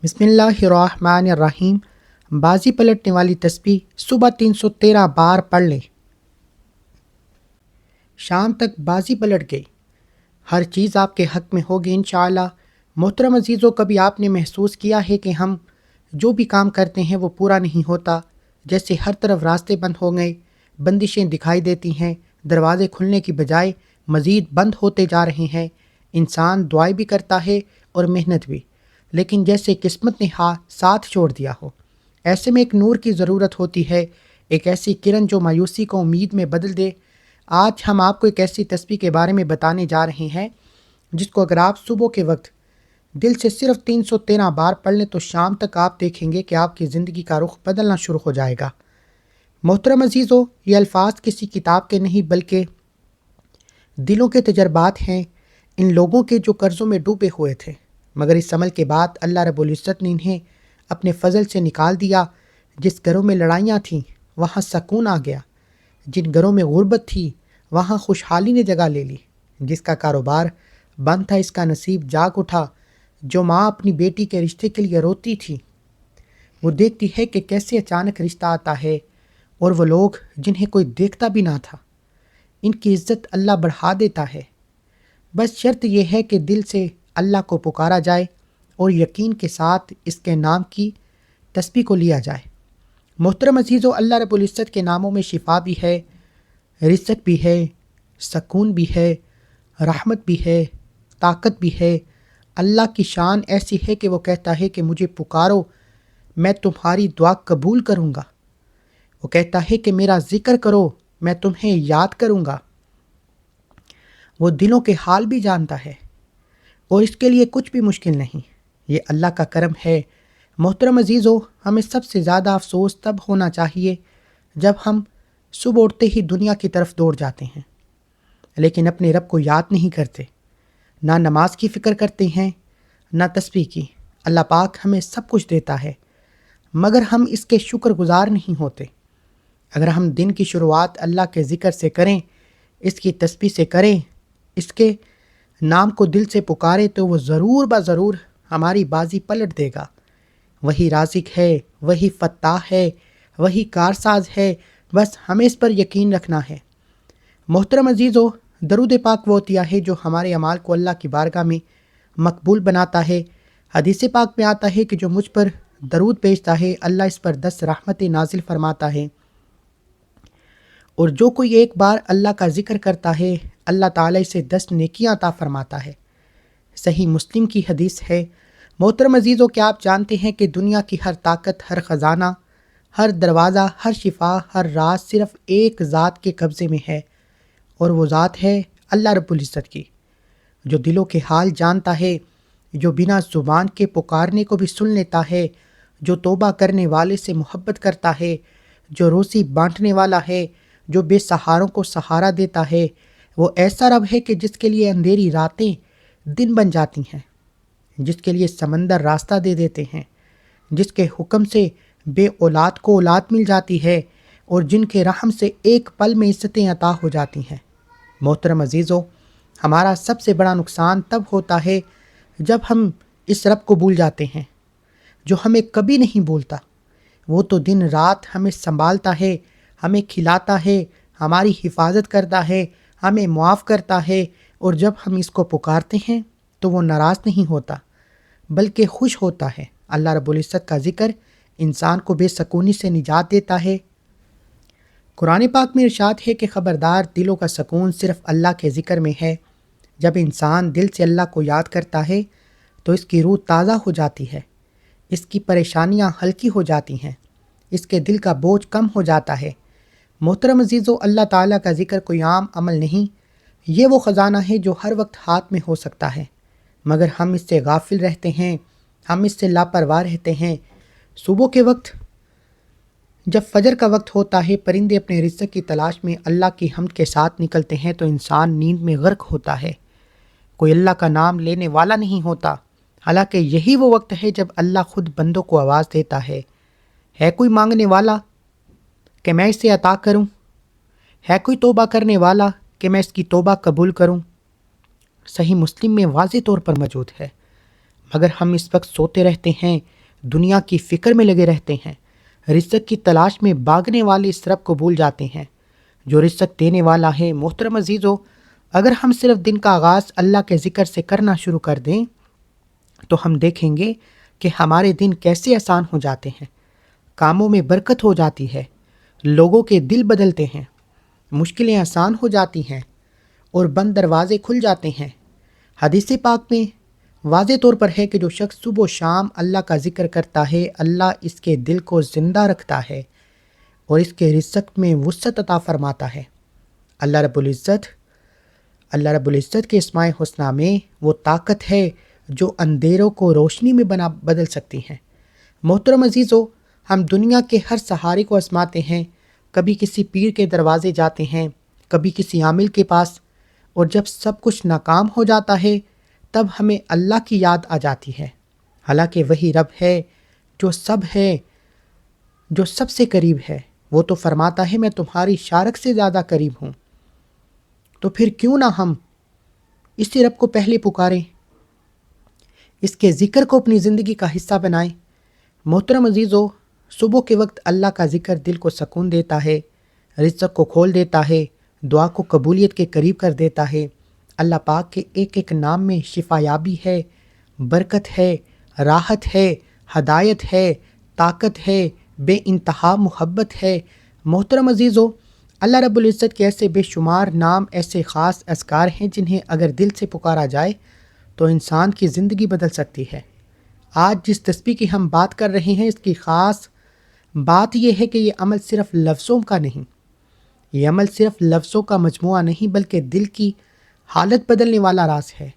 بسم اللہ الرحمن الرحیم۔ بازی پلٹنے والی تسبیح صبح 313 بار پڑھ لیں۔ شام تک بازی پلٹ گئی، ہر چیز آپ کے حق میں ہوگی انشاءاللہ۔ محترم عزیزو، کبھی آپ نے محسوس کیا ہے کہ ہم جو بھی کام کرتے ہیں وہ پورا نہیں ہوتا؟ جیسے ہر طرف راستے بند ہو گئے، بندشیں دکھائی دیتی ہیں، دروازے کھلنے کی بجائے مزید بند ہوتے جا رہے ہیں۔ انسان دعائیں بھی کرتا ہے اور محنت بھی، لیکن جیسے قسمت نے ساتھ چھوڑ دیا ہو۔ ایسے میں ایک نور کی ضرورت ہوتی ہے، ایک ایسی کرن جو مایوسی کو امید میں بدل دے۔ آج ہم آپ کو ایک ایسی تسبیح کے بارے میں بتانے جا رہے ہیں جس کو اگر آپ صبح کے وقت دل سے صرف 313 بار پڑھ لیں تو شام تک آپ دیکھیں گے کہ آپ کی زندگی کا رخ بدلنا شروع ہو جائے گا۔ محترم عزیزو، یہ الفاظ کسی کتاب کے نہیں بلکہ دلوں کے تجربات ہیں، ان لوگوں کے جو قرضوں میں ڈوبے ہوئے تھے، مگر اس عمل کے بعد اللہ رب العزت نے انہیں اپنے فضل سے نکال دیا۔ جس گھروں میں لڑائیاں تھیں وہاں سکون آ گیا، جن گھروں میں غربت تھی وہاں خوشحالی نے جگہ لے لی، جس کا کاروبار بند تھا اس کا نصیب جاگ اٹھا، جو ماں اپنی بیٹی کے رشتے کے لیے روتی تھی وہ دیکھتی ہے کہ کیسے اچانک رشتہ آتا ہے، اور وہ لوگ جنہیں کوئی دیکھتا بھی نہ تھا ان کی عزت اللہ بڑھا دیتا ہے۔ بس شرط یہ ہے کہ دل سے اللہ کو پکارا جائے اور یقین کے ساتھ اس کے نام کی تسبیح کو لیا جائے۔ محترم عزیزو، اللہ رب العزت کے ناموں میں شفا بھی ہے، رزق بھی ہے، سکون بھی ہے، رحمت بھی ہے، طاقت بھی ہے۔ اللہ کی شان ایسی ہے کہ وہ کہتا ہے کہ مجھے پکارو، میں تمہاری دعا قبول کروں گا۔ وہ کہتا ہے کہ میرا ذکر کرو، میں تمہیں یاد کروں گا۔ وہ دلوں کے حال بھی جانتا ہے اور اس کے لیے کچھ بھی مشکل نہیں۔ یہ اللہ کا کرم ہے۔ محترم عزیزو، ہمیں سب سے زیادہ افسوس تب ہونا چاہیے جب ہم صبح اٹھتے ہی دنیا کی طرف دوڑ جاتے ہیں، لیکن اپنے رب کو یاد نہیں کرتے، نہ نماز کی فکر کرتے ہیں نہ تسبیح کی۔ اللہ پاک ہمیں سب کچھ دیتا ہے مگر ہم اس کے شکر گزار نہیں ہوتے۔ اگر ہم دن کی شروعات اللہ کے ذکر سے کریں، اس کی تسبیح سے کریں، اس کے نام کو دل سے پکاریں تو وہ ضرور ضرور ہماری بازی پلٹ دے گا۔ وہی رازق ہے، وہی فتاح ہے، وہی کارساز ہے، بس ہمیں اس پر یقین رکھنا ہے۔ محترم عزیزو، درود پاک وہ عطیہ ہے جو ہمارے اعمال کو اللہ کی بارگاہ میں مقبول بناتا ہے۔ حدیث پاک میں آتا ہے کہ جو مجھ پر درود بھیجتا ہے اللہ اس پر 10 رحمتیں نازل فرماتا ہے، اور جو کوئی ایک بار اللہ کا ذکر کرتا ہے اللہ تعالیٰ اسے 10 نیکیاں عطا فرماتا ہے۔ صحیح مسلم کی حدیث ہے۔ محترم عزیزو، کیا آپ جانتے ہیں کہ دنیا کی ہر طاقت، ہر خزانہ، ہر دروازہ، ہر شفا، ہر راز صرف ایک ذات کے قبضے میں ہے، اور وہ ذات ہے اللہ رب العزت کی، جو دلوں کے حال جانتا ہے، جو بنا زبان کے پکارنے کو بھی سن لیتا ہے، جو توبہ کرنے والے سے محبت کرتا ہے، جو روزی بانٹنے والا ہے، جو بے سہاروں کو سہارا دیتا ہے۔ وہ ایسا رب ہے کہ جس کے لیے اندھیری راتیں دن بن جاتی ہیں، جس کے لیے سمندر راستہ دے دیتے ہیں، جس کے حکم سے بے اولاد کو اولاد مل جاتی ہے، اور جن کے رحم سے ایک پل میں عزتیں عطا ہو جاتی ہیں۔ محترم عزیزو، ہمارا سب سے بڑا نقصان تب ہوتا ہے جب ہم اس رب کو بھول جاتے ہیں جو ہمیں کبھی نہیں بھولتا۔ وہ تو دن رات ہمیں سنبھالتا ہے، ہمیں کھلاتا ہے، ہماری حفاظت کرتا ہے، ہمیں معاف کرتا ہے، اور جب ہم اس کو پکارتے ہیں تو وہ ناراض نہیں ہوتا بلکہ خوش ہوتا ہے۔ اللہ رب العزت کا ذکر انسان کو بے سکونی سے نجات دیتا ہے۔ قرآن پاک میں ارشاد ہے کہ خبردار، دلوں کا سکون صرف اللہ کے ذکر میں ہے۔ جب انسان دل سے اللہ کو یاد کرتا ہے تو اس کی روح تازہ ہو جاتی ہے، اس کی پریشانیاں ہلکی ہو جاتی ہیں، اس کے دل کا بوجھ کم ہو جاتا ہے۔ محترم عزیزو، اللہ تعالیٰ کا ذکر کوئی عام عمل نہیں، یہ وہ خزانہ ہے جو ہر وقت ہاتھ میں ہو سکتا ہے، مگر ہم اس سے غافل رہتے ہیں، ہم اس سے لاپرواہ رہتے ہیں۔ صبح کے وقت جب فجر کا وقت ہوتا ہے، پرندے اپنے رزق کی تلاش میں اللہ کی حمد کے ساتھ نکلتے ہیں تو انسان نیند میں غرق ہوتا ہے، کوئی اللہ کا نام لینے والا نہیں ہوتا، حالانکہ یہی وہ وقت ہے جب اللہ خود بندوں کو آواز دیتا ہے کوئی مانگنے والا کہ میں اسے عطا کروں، ہے کوئی توبہ کرنے والا کہ میں اس کی توبہ قبول کروں۔ صحیح مسلم میں واضح طور پر موجود ہے۔ مگر ہم اس وقت سوتے رہتے ہیں، دنیا کی فکر میں لگے رہتے ہیں، رزق کی تلاش میں بھاگنے والے اس رب کو بھول جاتے ہیں جو رزق دینے والا ہے۔ محترم عزیزو، اگر ہم صرف دن کا آغاز اللہ کے ذکر سے کرنا شروع کر دیں تو ہم دیکھیں گے کہ ہمارے دن کیسے آسان ہو جاتے ہیں، کاموں میں برکت ہو جاتی ہے، لوگوں کے دل بدلتے ہیں، مشکلیں آسان ہو جاتی ہیں اور بند دروازے کھل جاتے ہیں۔ حدیث پاک میں واضح طور پر ہے کہ جو شخص صبح و شام اللہ کا ذکر کرتا ہے، اللہ اس کے دل کو زندہ رکھتا ہے اور اس کے رزق میں وسعت عطا فرماتا ہے۔ اللہ رب العزت کے اسماء حسنہ میں وہ طاقت ہے جو اندھیروں کو روشنی میں بدل سکتی ہیں۔ محترم عزیزو، ہم دنیا کے ہر سہارے کو آزماتے ہیں، کبھی کسی پیر کے دروازے جاتے ہیں، کبھی کسی عامل کے پاس، اور جب سب کچھ ناکام ہو جاتا ہے تب ہمیں اللہ کی یاد آ جاتی ہے، حالانکہ وہی رب ہے جو سب سے قریب ہے۔ وہ تو فرماتا ہے میں تمہاری شارک سے زیادہ قریب ہوں۔ تو پھر کیوں نہ ہم اسی رب کو پہلے پکاریں، اس کے ذکر کو اپنی زندگی کا حصہ بنائیں۔ محترم عزیزو، صبح کے وقت اللہ کا ذکر دل کو سکون دیتا ہے، رزق کو کھول دیتا ہے، دعا کو قبولیت کے قریب کر دیتا ہے۔ اللہ پاک کے ایک ایک نام میں شفا یابی ہے، برکت ہے، راحت ہے، ہدایت ہے، طاقت ہے، بے انتہا محبت ہے۔ محترم عزیزو، اللہ رب العزت کے ایسے بے شمار نام، ایسے خاص اذکار ہیں جنہیں اگر دل سے پکارا جائے تو انسان کی زندگی بدل سکتی ہے۔ آج جس تسبیح کی ہم بات کر رہے ہیں، اس کی خاص بات یہ ہے کہ یہ عمل صرف لفظوں کا نہیں، یہ عمل صرف لفظوں کا مجموعہ نہیں بلکہ دل کی حالت بدلنے والا راز ہے،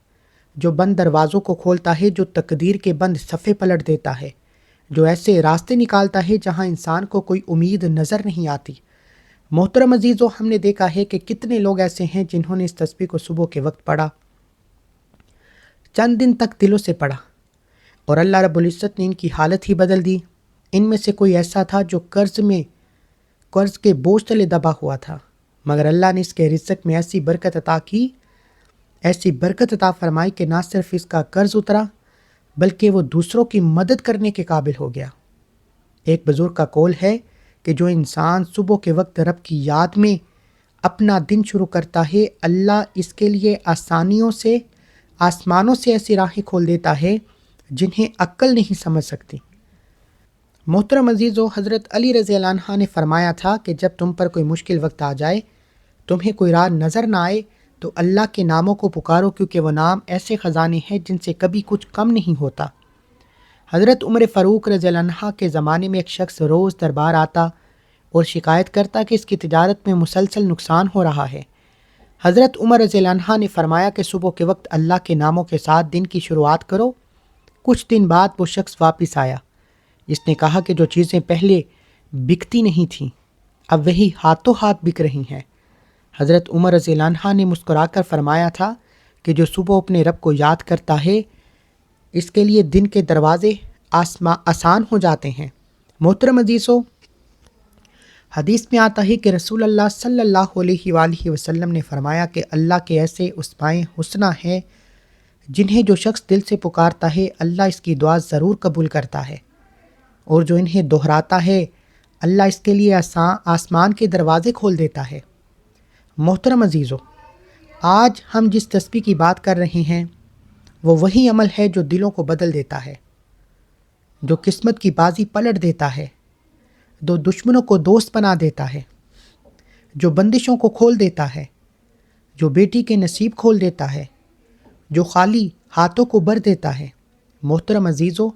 جو بند دروازوں کو کھولتا ہے، جو تقدیر کے بند صفحے پلٹ دیتا ہے، جو ایسے راستے نکالتا ہے جہاں انسان کو کوئی امید نظر نہیں آتی۔ محترم عزیزو، ہم نے دیکھا ہے کہ کتنے لوگ ایسے ہیں جنہوں نے اس تسبیح کو صبح کے وقت پڑھا، چند دن تک دلوں سے پڑھا، اور اللہ رب العزت نے ان کی حالت ہی بدل دی۔ ان میں سے کوئی ایسا تھا جو قرض کے بوجھ تلے دبا ہوا تھا، مگر اللہ نے اس کے رزق میں ایسی برکت عطا فرمائی کہ نہ صرف اس کا قرض اترا بلکہ وہ دوسروں کی مدد کرنے کے قابل ہو گیا۔ ایک بزرگ کا قول ہے کہ جو انسان صبح کے وقت رب کی یاد میں اپنا دن شروع کرتا ہے، اللہ اس کے لیے آسمانوں سے ایسی راہیں کھول دیتا ہے جنہیں عقل نہیں سمجھ سکتی۔ محترم عزیزو، حضرت علی رضی اللہ عنہ نے فرمایا تھا کہ جب تم پر کوئی مشکل وقت آ جائے، تمہیں کوئی راہ نظر نہ آئے تو اللہ کے ناموں کو پکارو، کیونکہ وہ نام ایسے خزانے ہیں جن سے کبھی کچھ کم نہیں ہوتا۔ حضرت عمر فاروق رضی اللہ عنہ کے زمانے میں ایک شخص روز دربار آتا اور شکایت کرتا کہ اس کی تجارت میں مسلسل نقصان ہو رہا ہے۔ حضرت عمر رضی اللہ عنہ نے فرمایا کہ صبح کے وقت اللہ کے ناموں کے ساتھ دن کی شروعات کرو۔ کچھ دن بعد وہ شخص واپس آیا، اس نے کہا کہ جو چیزیں پہلے بکتی نہیں تھیں اب وہی ہاتھوں ہاتھ بک رہی ہیں۔ حضرت عمر رضی اللہ عنہ نے مسکرا کر فرمایا تھا کہ جو صبح اپنے رب کو یاد کرتا ہے، اس کے لیے دن کے دروازے آسان ہو جاتے ہیں۔ محترم عزیزو، حدیث میں آتا ہے کہ رسول اللہ صلی اللہ علیہ وآلہ وسلم نے فرمایا کہ اللہ کے ایسے اسماء حسنہ ہیں جنہیں جو شخص دل سے پکارتا ہے، اللہ اس کی دعا ضرور قبول کرتا ہے، اور جو انہیں دہراتا ہے، اللہ اس کے لیے آسمان کے دروازے کھول دیتا ہے۔ محترم عزیزو، آج ہم جس تسبیح کی بات کر رہے ہیں وہ وہی عمل ہے جو دلوں کو بدل دیتا ہے، جو قسمت کی بازی پلٹ دیتا ہے، جو دشمنوں کو دوست بنا دیتا ہے، جو بندشوں کو کھول دیتا ہے، جو بیٹی کے نصیب کھول دیتا ہے، جو خالی ہاتھوں کو بھر دیتا ہے۔ محترم عزیزو،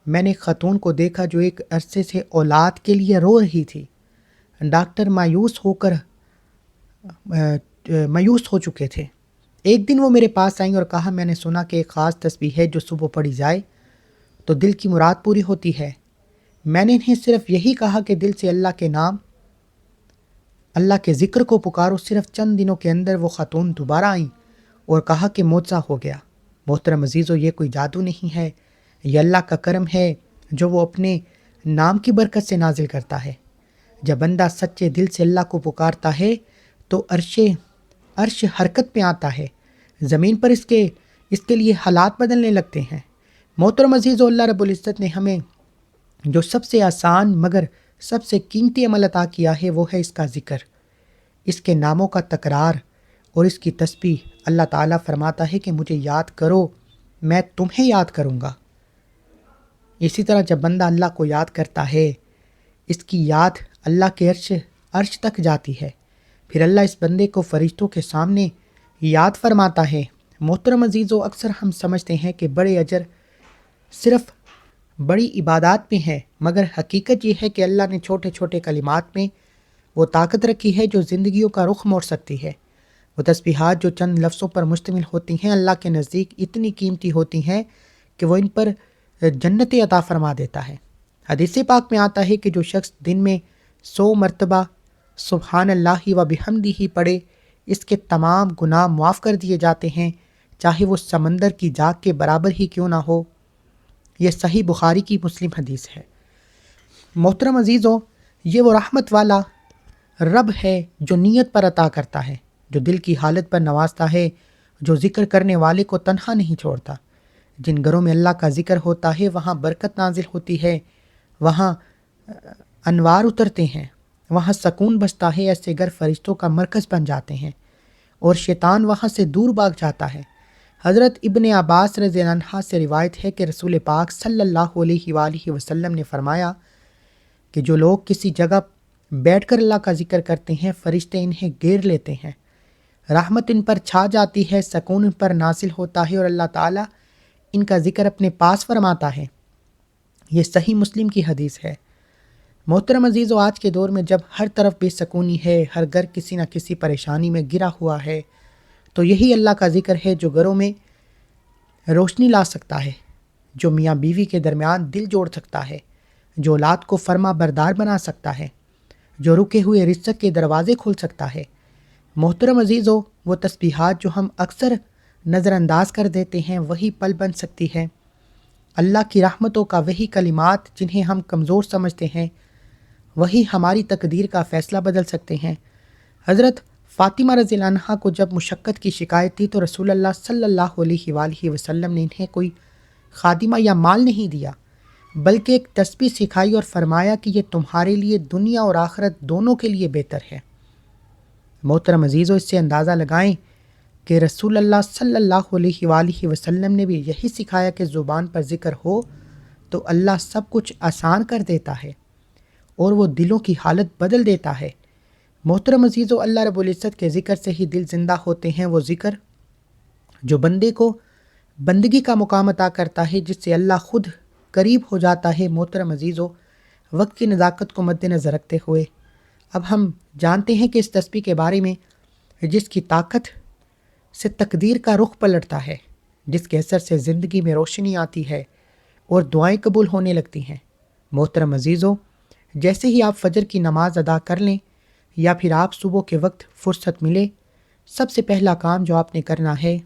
میں نے خاتون کو دیکھا جو ایک عرصے سے اولاد کے لیے رو رہی تھی۔ ڈاکٹر مایوس ہو چکے تھے۔ ایک دن وہ میرے پاس آئیں اور کہا میں نے سنا کہ ایک خاص تسبیح ہے جو صبح پڑھی جائے تو دل کی مراد پوری ہوتی ہے۔ میں نے انہیں صرف یہی کہا کہ دل سے اللہ کے نام، اللہ کے ذکر کو پکارو۔ صرف چند دنوں کے اندر وہ خاتون دوبارہ آئیں اور کہا کہ معجزہ ہو گیا۔ محترم عزیزو، یہ کوئی جادو نہیں ہے، یہ اللہ کا کرم ہے جو وہ اپنے نام کی برکت سے نازل کرتا ہے۔ جب بندہ سچے دل سے اللہ کو پکارتا ہے تو عرش حرکت میں آتا ہے، زمین پر اس کے لیے حالات بدلنے لگتے ہیں۔ محترم عزیز و اللہ رب العزت نے ہمیں جو سب سے آسان مگر سب سے قیمتی عمل عطا کیا ہے وہ ہے اس کا ذکر، اس کے ناموں کا تکرار اور اس کی تسبیح۔ اللہ تعالیٰ فرماتا ہے کہ مجھے یاد کرو میں تمہیں یاد کروں گا۔ اسی طرح جب بندہ اللہ کو یاد کرتا ہے، اس کی یاد اللہ کے عرش تک جاتی ہے، پھر اللہ اس بندے کو فرشتوں کے سامنے یاد فرماتا ہے۔ محترم عزیزو، اکثر ہم سمجھتے ہیں کہ بڑے اجر صرف بڑی عبادات میں ہے، مگر حقیقت یہ ہے کہ اللہ نے چھوٹے چھوٹے کلمات میں وہ طاقت رکھی ہے جو زندگیوں کا رخ موڑ سکتی ہے۔ وہ تسبیحات جو چند لفظوں پر مشتمل ہوتی ہیں، اللہ کے نزدیک اتنی قیمتی ہوتی ہیں کہ وہ ان پر جنت عطا فرما دیتا ہے۔ حدیث پاک میں آتا ہے کہ جو شخص دن میں 100 مرتبہ سبحان اللہ و بحمدہ پڑھے، اس کے تمام گناہ معاف کر دیے جاتے ہیں، چاہے وہ سمندر کی جاگ کے برابر ہی کیوں نہ ہو۔ یہ صحیح بخاری کی مسلم حدیث ہے۔ محترم عزیزو، یہ وہ رحمت والا رب ہے جو نیت پر عطا کرتا ہے، جو دل کی حالت پر نوازتا ہے، جو ذکر کرنے والے کو تنہا نہیں چھوڑتا۔ جن گھروں میں اللہ کا ذکر ہوتا ہے وہاں برکت نازل ہوتی ہے، وہاں انوار اترتے ہیں، وہاں سکون بستا ہے۔ ایسے گھر فرشتوں کا مرکز بن جاتے ہیں اور شیطان وہاں سے دور بھاگ جاتا ہے۔ حضرت ابن عباس رضی اللہ عنہ سے روایت ہے کہ رسول پاک صلی اللہ علیہ وآلہ وسلم نے فرمایا کہ جو لوگ کسی جگہ بیٹھ کر اللہ کا ذکر کرتے ہیں، فرشتے انہیں گھیر لیتے ہیں، رحمت ان پر چھا جاتی ہے، سکون ان پر نازل ہوتا ہے اور اللہ تعالیٰ ان کا ذکر اپنے پاس فرماتا ہے۔ یہ صحیح مسلم کی حدیث ہے۔ محترم عزیزو، آج کے دور میں جب ہر طرف بے سکونی ہے، ہر گھر کسی نہ کسی پریشانی میں گرا ہوا ہے، تو یہی اللہ کا ذکر ہے جو گھروں میں روشنی لا سکتا ہے، جو میاں بیوی کے درمیان دل جوڑ سکتا ہے، جو اولاد کو فرما بردار بنا سکتا ہے، جو رکے ہوئے رزق کے دروازے کھول سکتا ہے۔ محترم عزیزو، وہ تسبیحات جو ہم اکثر نظر انداز کر دیتے ہیں وہی پل بن سکتی ہے اللہ کی رحمتوں کا۔ وہی کلمات جنہیں ہم کمزور سمجھتے ہیں وہی ہماری تقدیر کا فیصلہ بدل سکتے ہیں۔ حضرت فاطمہ رضی اللہ عنہا کو جب مشقت کی شکایت تھی تو رسول اللہ صلی اللہ علیہ وآلہ وسلم نے انہیں کوئی خادمہ یا مال نہیں دیا، بلکہ ایک تسبیح سکھائی اور فرمایا کہ یہ تمہارے لیے دنیا اور آخرت دونوں کے لیے بہتر ہے۔ محترم عزیزو، اس سے اندازہ لگائیں کہ رسول اللہ صلی اللہ علیہ وآلہ وسلم نے بھی یہی سکھایا کہ زبان پر ذکر ہو تو اللہ سب کچھ آسان کر دیتا ہے اور وہ دلوں کی حالت بدل دیتا ہے۔ محترم عزیزو، اللہ رب العزت کے ذکر سے ہی دل زندہ ہوتے ہیں، وہ ذکر جو بندے کو بندگی کا مقام عطا کرتا ہے، جس سے اللہ خود قریب ہو جاتا ہے۔ محترم عزیزو، وقت کی نزاکت کو مد نظر رکھتے ہوئے اب ہم جانتے ہیں کہ اس تسبیح کے بارے میں جس کی طاقت سے تقدیر کا رخ پلٹتا ہے، جس کے اثر سے زندگی میں روشنی آتی ہے اور دعائیں قبول ہونے لگتی ہیں۔ محترم عزیزو، جیسے ہی آپ فجر کی نماز ادا کر لیں یا پھر آپ صبح کے وقت فرصت ملے، سب سے پہلا کام جو آپ نے کرنا ہے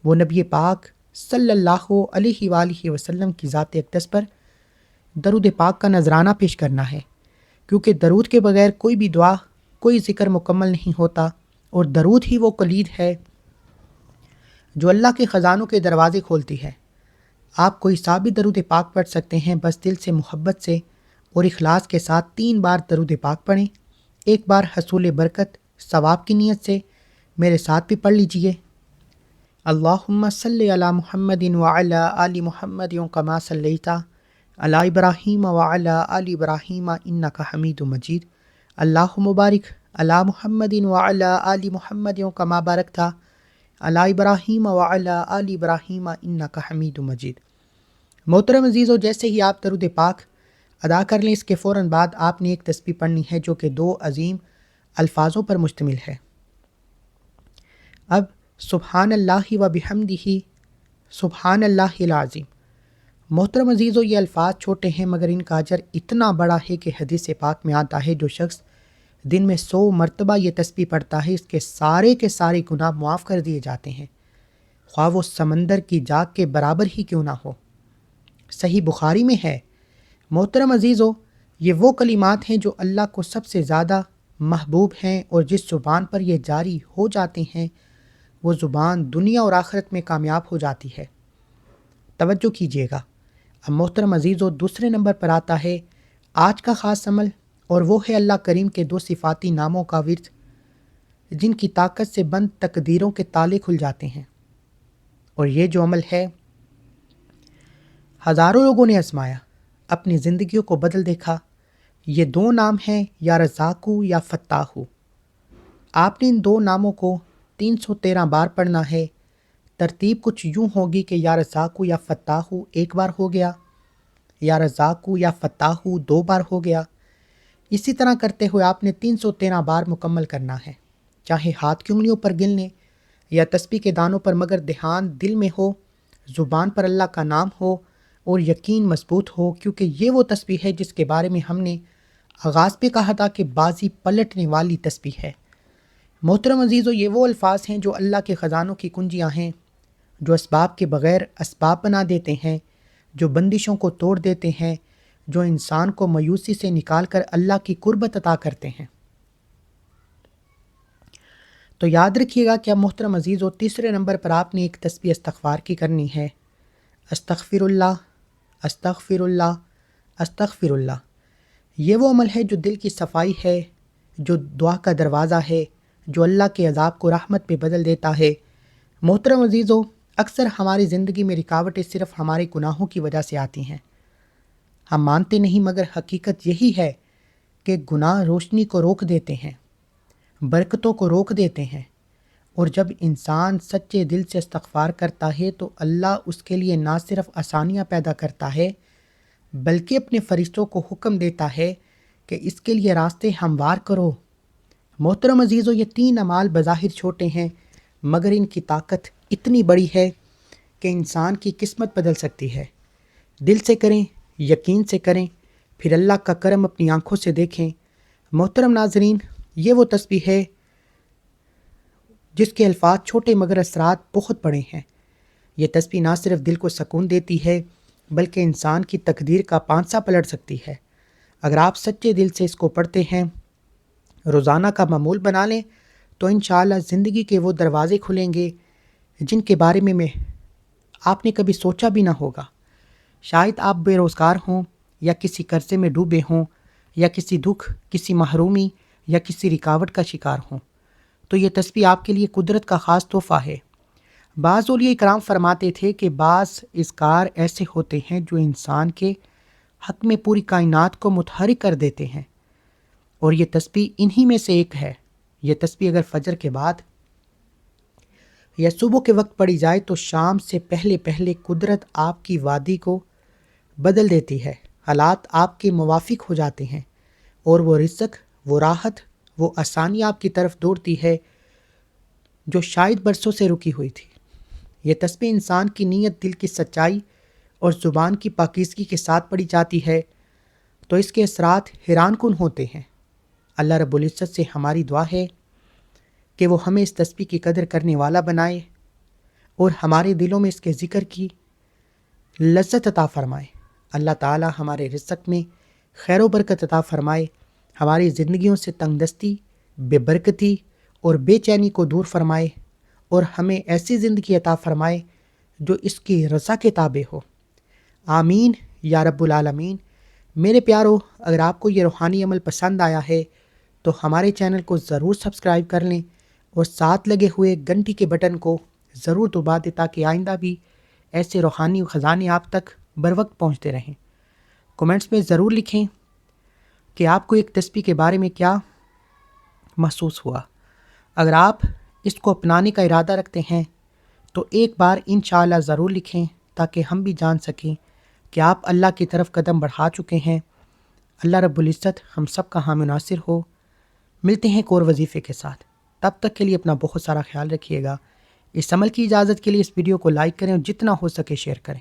وہ نبی پاک صلی اللہ علیہ وآلہ وسلم کی ذات اقدس پر درود پاک کا نذرانہ پیش کرنا ہے، کیونکہ درود کے بغیر کوئی بھی دعا، کوئی ذکر مکمل نہیں ہوتا، اور درود ہی وہ کلید ہے جو اللہ کے خزانوں کے دروازے کھولتی ہے۔ آپ کوئی سا بھی درود پاک پڑھ سکتے ہیں، بس دل سے محبت سے اور اخلاص کے ساتھ 3 بار درود پاک پڑھیں۔ ایک بار حصول برکت ثواب کی نیت سے میرے ساتھ بھی پڑھ لیجئے۔ اللہم صلی علی محمد وعلی آل محمد کما صلیت علی ابراہیم وعلی آل ابراہیم انک حمید مجید۔ اللہم بارک علی محمد وعلی آل محمد کما بارکت علی ابراہیم وعلی آل ابراہیم انک حمید مجید۔ محترم عزیزو، جیسے ہی آپ درود پاک ادا کر لیں، اس کے فوراً بعد آپ نے ایک تسبیح پڑھنی ہے جو کہ 2 عظیم الفاظوں پر مشتمل ہے۔ اب سبحان اللہ و بحمدہ سبحان اللہ العظیم۔ محترم عزیزو، یہ الفاظ چھوٹے ہیں مگر ان کا اجر اتنا بڑا ہے کہ حدیث پاک میں آتا ہے جو شخص دن میں 100 مرتبہ یہ تسبیح پڑھتا ہے، اس کے سارے گناہ معاف کر دیے جاتے ہیں، خواہ وہ سمندر کی جاگ کے برابر ہی کیوں نہ ہو۔ صحیح بخاری میں ہے۔ محترم عزیزو، یہ وہ کلمات ہیں جو اللہ کو سب سے زیادہ محبوب ہیں، اور جس زبان پر یہ جاری ہو جاتے ہیں وہ زبان دنیا اور آخرت میں کامیاب ہو جاتی ہے۔ توجہ کیجیے گا۔ اب محترم عزیزو، دوسرے نمبر پر آتا ہے آج کا خاص عمل، اور وہ ہے اللہ کریم کے 2 صفاتی ناموں کا ورد جن کی طاقت سے بند تقدیروں کے تالے کھل جاتے ہیں۔ اور یہ جو عمل ہے ہزاروں لوگوں نے آزمایا، اپنی زندگیوں کو بدل دیکھا۔ یہ 2 نام ہیں یا رزاقو یا فتاحو۔ آپ نے ان 2 ناموں کو 313 بار پڑھنا ہے۔ ترتیب کچھ یوں ہوگی کہ یا رزاقو یا فتاحو 1 بار ہو گیا، یا رزاقو یا فتاحو 2 بار ہو گیا۔ اسی طرح کرتے ہوئے آپ نے 313 بار مکمل کرنا ہے، چاہے ہاتھ کی انگلیوں پر گن لیں یا تسبیح کے دانوں پر، مگر دھیان دل میں ہو، زبان پر اللہ کا نام ہو اور یقین مضبوط ہو، کیونکہ یہ وہ تسبیح ہے جس کے بارے میں ہم نے آغاز پہ کہا تھا کہ بازی پلٹنے والی تسبیح ہے۔ محترم عزیزو، یہ وہ الفاظ ہیں جو اللہ کے خزانوں کی کنجیاں ہیں، جو اسباب کے بغیر اسباب بنا دیتے ہیں، جو بندشوں کو توڑ دیتے ہیں، جو انسان کو مایوسی سے نکال کر اللہ کی قربت عطا کرتے ہیں۔ تو یاد رکھیے گا کہ اب محترم عزیزو، تیسرے نمبر پر آپ نے ایک تسبیح استغفار کی کرنی ہے۔ استغفر اللہ، استغفر اللہ، استغفر اللہ۔ یہ وہ عمل ہے جو دل کی صفائی ہے، جو دعا کا دروازہ ہے، جو اللہ کے عذاب کو رحمت پہ بدل دیتا ہے۔ محترم عزیزو، اکثر ہماری زندگی میں رکاوٹیں صرف ہمارے گناہوں کی وجہ سے آتی ہیں۔ ہم مانتے نہیں، مگر حقیقت یہی ہے کہ گناہ روشنی کو روک دیتے ہیں، برکتوں کو روک دیتے ہیں، اور جب انسان سچے دل سے استغفار کرتا ہے تو اللہ اس کے لیے نہ صرف آسانیاں پیدا کرتا ہے بلکہ اپنے فرشتوں کو حکم دیتا ہے کہ اس کے لیے راستے ہموار کرو۔ محترم عزیزو، یہ 3 اعمال بظاہر چھوٹے ہیں مگر ان کی طاقت اتنی بڑی ہے کہ انسان کی قسمت بدل سکتی ہے۔ دل سے کریں، یقین سے کریں، پھر اللہ کا کرم اپنی آنکھوں سے دیکھیں۔ محترم ناظرین، یہ وہ تسبیح ہے جس کے الفاظ چھوٹے مگر اثرات بہت بڑے ہیں۔ یہ تسبیح نہ صرف دل کو سکون دیتی ہے بلکہ انسان کی تقدیر کا پانسا پلٹ سکتی ہے۔ اگر آپ سچے دل سے اس کو پڑھتے ہیں، روزانہ کا معمول بنا لیں، تو انشاءاللہ زندگی کے وہ دروازے کھلیں گے جن کے بارے میں آپ نے کبھی سوچا بھی نہ ہوگا۔ شاید آپ بے روزگار ہوں، یا کسی قرضے میں ڈوبے ہوں، یا کسی دکھ، کسی محرومی یا کسی رکاوٹ کا شکار ہوں، تو یہ تسبیح آپ کے لیے قدرت کا خاص تحفہ ہے۔ بعض اولیاء کرام فرماتے تھے کہ بعض اذکار ایسے ہوتے ہیں جو انسان کے حق میں پوری کائنات کو متحرک کر دیتے ہیں، اور یہ تسبیح انہی میں سے ایک ہے۔ یہ تسبیح اگر فجر کے بعد یا صبح کے وقت پڑھی جائے تو شام سے پہلے پہلے قدرت آپ کی وادی کو بدل دیتی ہے، حالات آپ کے موافق ہو جاتے ہیں، اور وہ رزق، وہ راحت، وہ آسانی آپ کی طرف دوڑتی ہے جو شاید برسوں سے رکی ہوئی تھی۔ یہ تسبیح انسان کی نیت، دل کی سچائی اور زبان کی پاکیزگی کے ساتھ پڑھی جاتی ہے تو اس کے اثرات حیران کن ہوتے ہیں۔ اللہ رب العزت سے ہماری دعا ہے کہ وہ ہمیں اس تسبیح کی قدر کرنے والا بنائے اور ہمارے دلوں میں اس کے ذکر کی لذت عطا فرمائے۔ اللہ تعالی ہمارے رزق میں خیر و برکت عطا فرمائے، ہماری زندگیوں سے تنگ دستی، بے برکتی اور بے چینی کو دور فرمائے، اور ہمیں ایسی زندگی عطا فرمائے جو اس کی رضا کے تابع ہو۔ آمین یا رب العالمین۔ میرے پیارو، اگر آپ کو یہ روحانی عمل پسند آیا ہے تو ہمارے چینل کو ضرور سبسکرائب کر لیں اور ساتھ لگے ہوئے گھنٹی کے بٹن کو ضرور دبا دیں تاکہ آئندہ بھی ایسے روحانی خزانے آپ تک بروقت پہنچتے رہیں۔ کمنٹس میں ضرور لکھیں کہ آپ کو ایک تسبیح کے بارے میں کیا محسوس ہوا۔ اگر آپ اس کو اپنانے کا ارادہ رکھتے ہیں تو ایک بار انشاءاللہ ضرور لکھیں تاکہ ہم بھی جان سکیں کہ آپ اللہ کی طرف قدم بڑھا چکے ہیں۔ اللہ رب العزت ہم سب کا حامی ناصر ہو۔ ملتے ہیں ایک اور وظیفے کے ساتھ، تب تک کے لیے اپنا بہت سارا خیال رکھیے گا۔ اس عمل کی اجازت کے لیے اس ویڈیو کو لائک کریں اور جتنا ہو سکے شیئر کریں۔